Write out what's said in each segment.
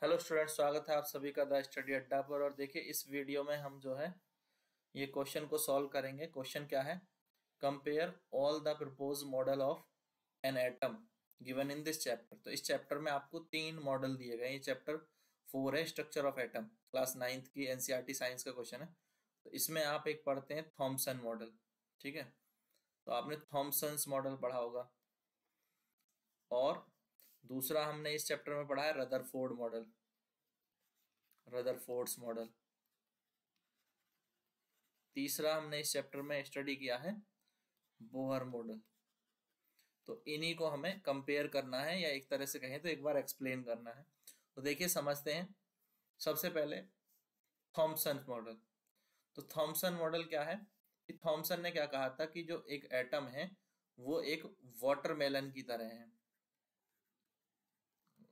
Hello student, स्वागत है आप सभी का द स्टडी अड्डा पर। और देखिए, इस वीडियो में हम जो है ये क्वेश्चन को सॉल्व करेंगे। क्वेश्चन क्या है? Compare all the propose model of an atom given in this chapter. तो इस चैप्टर में आपको 3 मॉडल दिए गए। ये चैप्टर 4 है, structure of atom, class 9th की एनसीईआरटी साइंस का क्वेश्चन है। तो इसमें आप एक पढ़ते हैं थॉमसन मॉडल। ठीक है, तो आपने थॉमसन्स मॉडल पढ़ा होगा। और दूसरा हमने इस चैप्टर में पढ़ा है रदरफोर्ड मॉडल, रदरफोर्ड्स मॉडल। तीसरा हमने इस चैप्टर में स्टडी किया है बोहर मॉडल। तो इन्हीं को हमें कंपेयर करना है, या एक तरह से कहें तो एक बार एक्सप्लेन करना है। तो देखिए, समझते हैं। सबसे पहले थॉमसन मॉडल। तो थॉमसन मॉडल क्या है कि थॉमसन ने क्या कहा था कि जो एक एटम है वो एक वाटरमेलन की तरह है।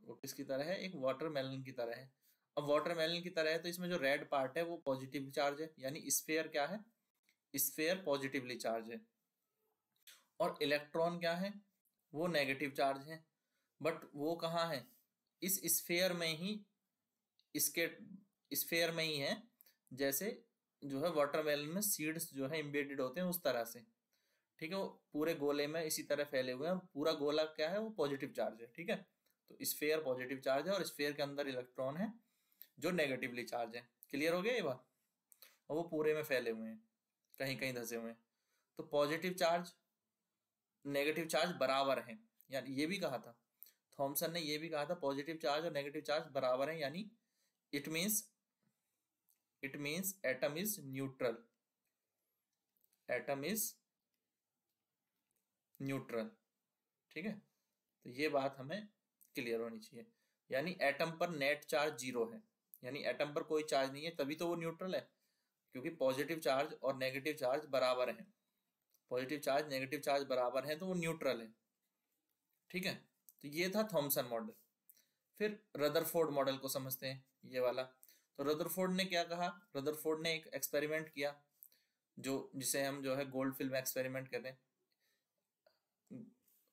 वो किसकी तरह है? एक वाटरमेलन की तरह है। अब वाटरमेलन की तरह है तो इसमें जो रेड पार्ट है वो पॉजिटिव चार्ज है, यानी स्फीयर क्या है? स्फीयर पॉजिटिवली चार्ज है। और इलेक्ट्रॉन क्या है? वो नेगेटिव चार्ज है। बट वो कहाँ है? इस स्फीयर में ही, इसके स्फीयर में ही है, जैसे जो है वाटरमेलन में सीड्स जो है एम्बेडेड होते हैं उस तरह से। ठीक है, वो पूरे गोले में इसी तरह फैले हुए हैं। पूरा गोला क्या है? वो पॉजिटिव चार्ज है। ठीक है, तो स्फीयर पॉजिटिव चार्ज है और स्फीयर के अंदर इलेक्ट्रॉन है जो नेगेटिवली चार्ज है। क्लियर हो गया ये बात? और वो पूरे में फैले हुए हैं, कहीं कहीं धंसे हुए हैं। तो पॉजिटिव चार्ज नेगेटिव चार्ज बराबर हैं, यानी ये भी कहा था थॉमसन ने, ये भी कहा था पॉजिटिव चार्ज और नेगेटिव चार्ज बराबर हैं, यानी it means atom is neutral. Atom is neutral. ठीक है, तो ये बात हमें क्लियर होनी चाहिए। यानी एटम पर नेट चार्ज 0 है, यानी एटम पर कोई चार्ज नहीं है, तभी तो वो न्यूट्रल है, क्योंकि पॉजिटिव चार्ज और नेगेटिव चार्ज बराबर हैं। पॉजिटिव चार्ज नेगेटिव चार्ज बराबर है तो वो न्यूट्रल है। ठीक है, तो ये था थॉमसन मॉडल। फिर रदरफोर्ड मॉडल को समझते हैं, ये वाला। तो रदरफोर्ड ने क्या कहा? रदरफोर्ड ने एक एक्सपेरिमेंट किया, जिसे हम जो है गोल्ड फिल्म एक्सपेरिमेंट कहते हैं।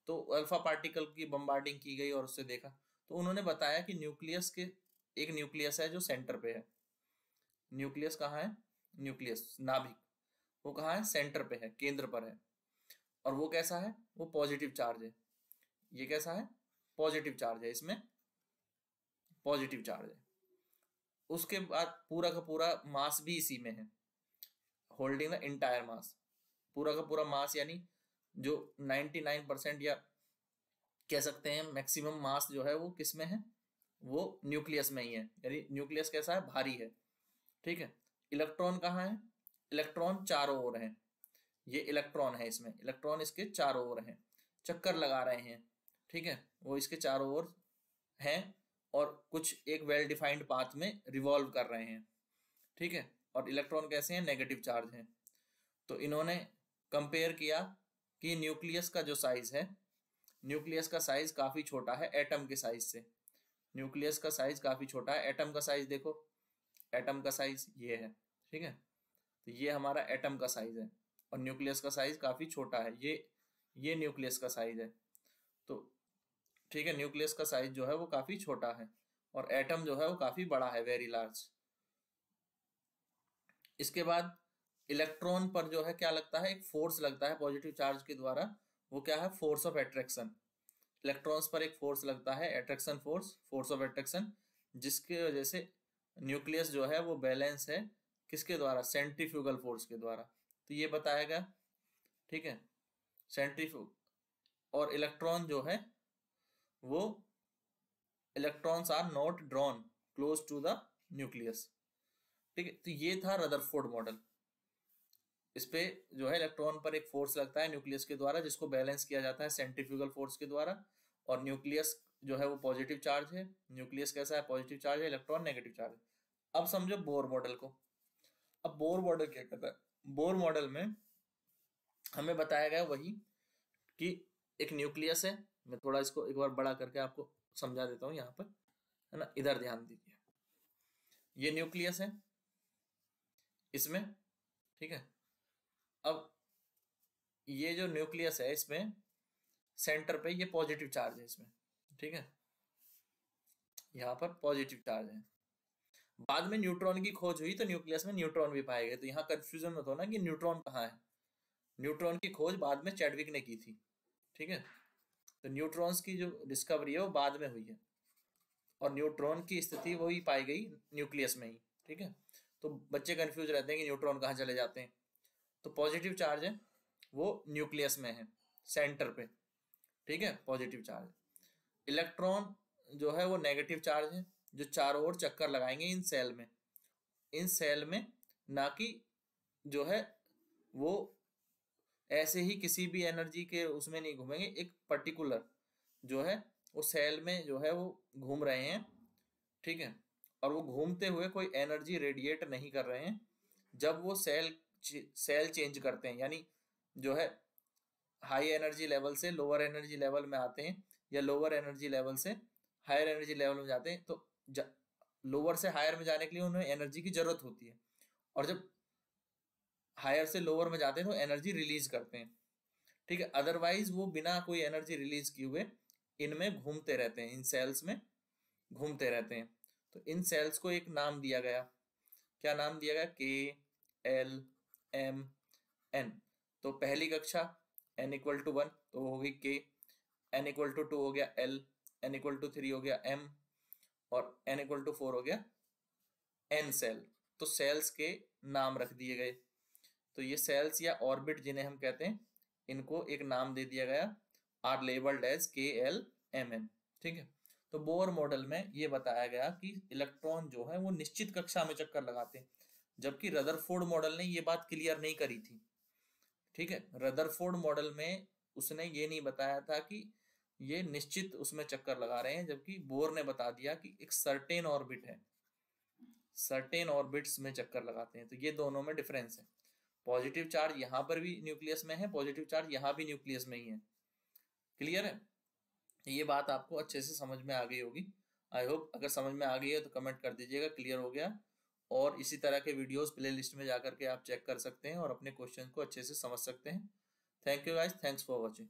तो अल्फा पार्टिकल की बम्बार्डिंग की गई और उससे देखा। तो उन्होंने बताया कि एक न्यूक्लियस है जो सेंटर पे है। न्यूक्लियस कहाँ है? न्यूक्लियस नाभिक, वो कहाँ है? सेंटर पे है, केंद्र पर है। और वो कैसा है? वो पॉजिटिव चार्ज है। ये कैसा है? पॉजिटिव चार्ज है, इसमें पॉजिटिव चार्ज है। उसके बाद पूरा का पूरा मास भी इसी में है, होल्डिंग द इंटायर मास। पूरा का पूरा मास, यानी जो 99% या कह सकते हैं मैक्सिमम मास जो है वो किस में है? वो न्यूक्लियस में ही है। यानी न्यूक्लियस कैसा है? भारी है। ठीक है, इलेक्ट्रॉन कहाँ है? इलेक्ट्रॉन चारों ओर है। ये इलेक्ट्रॉन है, इसमें इलेक्ट्रॉन इसके चारों ओर हैं, चक्कर लगा रहे हैं। ठीक है, वो इसके चारों ओर हैं और कुछ एक वेल डिफाइंड पाथ में रिवॉल्व कर रहे हैं। ठीक है, और इलेक्ट्रॉन कैसे हैं? नेगेटिव चार्ज हैं। तो इन्होंने कंपेयर किया कि न्यूक्लियस का जो साइज है, न्यूक्लियस का साइज काफी छोटा है एटम के साइज से। न्यूक्लियस का साइज काफी छोटा है। एटम का साइज देखो, एटम का साइज ये है। ठीक है, तो ये हमारा एटम का साइज है और न्यूक्लियस का साइज काफी छोटा है। ये न्यूक्लियस का साइज है। तो ठीक है, न्यूक्लियस का साइज जो है वो काफी छोटा है और एटम जो है वो काफी बड़ा है, वेरी लार्ज। इसके बाद इलेक्ट्रॉन पर जो है क्या लगता है? एक फोर्स लगता है पॉजिटिव चार्ज के द्वारा। वो क्या है? Force of attraction. इलेक्ट्रॉन्स पर एक फोर्स लगता है, attraction force, force of attraction, जिसकी वजह से न्यूक्लियस जो है वो बैलेंस है। किसके द्वारा? सेंट्रीफ्यूगल फोर्स के द्वारा। तो ये बताया गया। ठीक है, सेंट्रीफ्यूग। और इलेक्ट्रॉन जो है वो, electrons are not drawn close to the nucleus. ठीक है, तो ये था रदरफोर्ड मॉडल। इस पे जो है इलेक्ट्रॉन पर एक फोर्स लगता है न्यूक्लियस के द्वारा, जिसको बैलेंस किया जाता है सेंट्रीफ्यूगल फोर्स के द्वारा। और न्यूक्लियस जो है वो पॉजिटिव चार्ज है। न्यूक्लियस कैसा है? पॉजिटिव चार्ज है, इलेक्ट्रॉन नेगेटिव चार्ज है। अब समझो बोर मॉडल को। अब बोर मॉडल क्या कहता है? बोर मॉडल में हमें बताया गया वही कि एक न्यूक्लियस है। मैं थोड़ा इसको एक बार बड़ा करके आपको समझा देता हूँ यहाँ पर, है ना। इधर ध्यान दीजिए, ये न्यूक्लियस है इसमें। ठीक है, अब ये जो न्यूक्लियस है इसमें सेंटर पे ये पॉजिटिव चार्ज है इसमें। ठीक है, यहाँ पर पॉजिटिव चार्ज है। बाद में न्यूट्रॉन की खोज हुई तो न्यूक्लियस में न्यूट्रॉन भी पाए गए, तो यहाँ कंफ्यूजन मत होना कि न्यूट्रॉन कहाँ है। न्यूट्रॉन की खोज बाद में चैडविक ने की थी, ठीक है। तो न्यूट्रॉन्स की जो डिस्कवरी है वो बाद में हुई है, और न्यूट्रॉन की स्थिति वही पाई गई न्यूक्लियस में ही, ठीक है। तो बच्चे कंफ्यूज रहते हैं कि न्यूट्रॉन कहाँ चले जाते हैं। तो पॉजिटिव चार्ज है वो न्यूक्लियस में है, सेंटर पे, ठीक है, पॉजिटिव चार्ज। इलेक्ट्रॉन जो है वो नेगेटिव चार्ज है, जो चारों ओर चक्कर लगाएंगे इन सेल में, इन सेल में, ना कि जो है वो ऐसे ही किसी भी एनर्जी के उसमें नहीं घूमेंगे, एक पर्टिकुलर जो है वो सेल में जो है वो घूम रहे हैं, ठीक है। और वो घूमते हुए कोई एनर्जी रेडिएट नहीं कर रहे हैं। जब वो सेल चेंज करते हैं, यानी जो है हाई एनर्जी लेवल से लोअर एनर्जी लेवल में आते हैं, या लोअर एनर्जी लेवल से हायर एनर्जी लेवल में जाते हैं, तो लोअर से हायर में जाने के लिए उन्हें एनर्जी की जरूरत होती है, और जब हायर से लोअर में जाते हैं तो एनर्जी रिलीज करते हैं, ठीक है। अदरवाइज वो बिना कोई एनर्जी रिलीज किए हुए इनमें घूमते रहते हैं, इन सेल्स में घूमते रहते हैं। तो इन सेल्स को एक नाम दिया गया, क्या नाम दिया गया, KLMN। तो पहली कक्षा n=1 तो हो गई K, n=2 हो गया L, n=3 हो गया M, और n=4 हो गया N सेल। तो सेल्स के नाम रख दिए गए। तो ये सेल्स या ऑर्बिट जिन्हें हम कहते हैं, इनको एक नाम दे दिया गया, आर लेबल्ड एज KLMN, ठीक है। तो बोर मॉडल में ये बताया गया कि इलेक्ट्रॉन जो है वो निश्चित कक्षा में चक्कर लगाते हैं, जबकि रदरफोर्ड मॉडल ने ये बात क्लियर नहीं करी थी, ठीक है। रदरफोर्ड मॉडल में उसने ये नहीं बताया था कि ये निश्चित उसमें चक्कर लगा रहे हैं, जबकि बोर ने बता दिया कि एक सर्टेन ऑर्बिट है, सर्टेन ऑर्बिट्स में चक्कर लगाते हैं। तो ये दोनों में डिफरेंस है। पॉजिटिव चार्ज यहाँ पर भी न्यूक्लियस में है, पॉजिटिव चार्ज यहाँ भी न्यूक्लियस में ही है। क्लियर है, ये बात आपको अच्छे से समझ में आ गई होगी। आई होप अगर समझ में आ गई है तो कमेंट कर दीजिएगा क्लियर हो गया। और इसी तरह के वीडियोस प्लेलिस्ट में जाकर के आप चेक कर सकते हैं और अपने क्वेश्चन को अच्छे से समझ सकते हैं। Thank you guys, thanks for watching.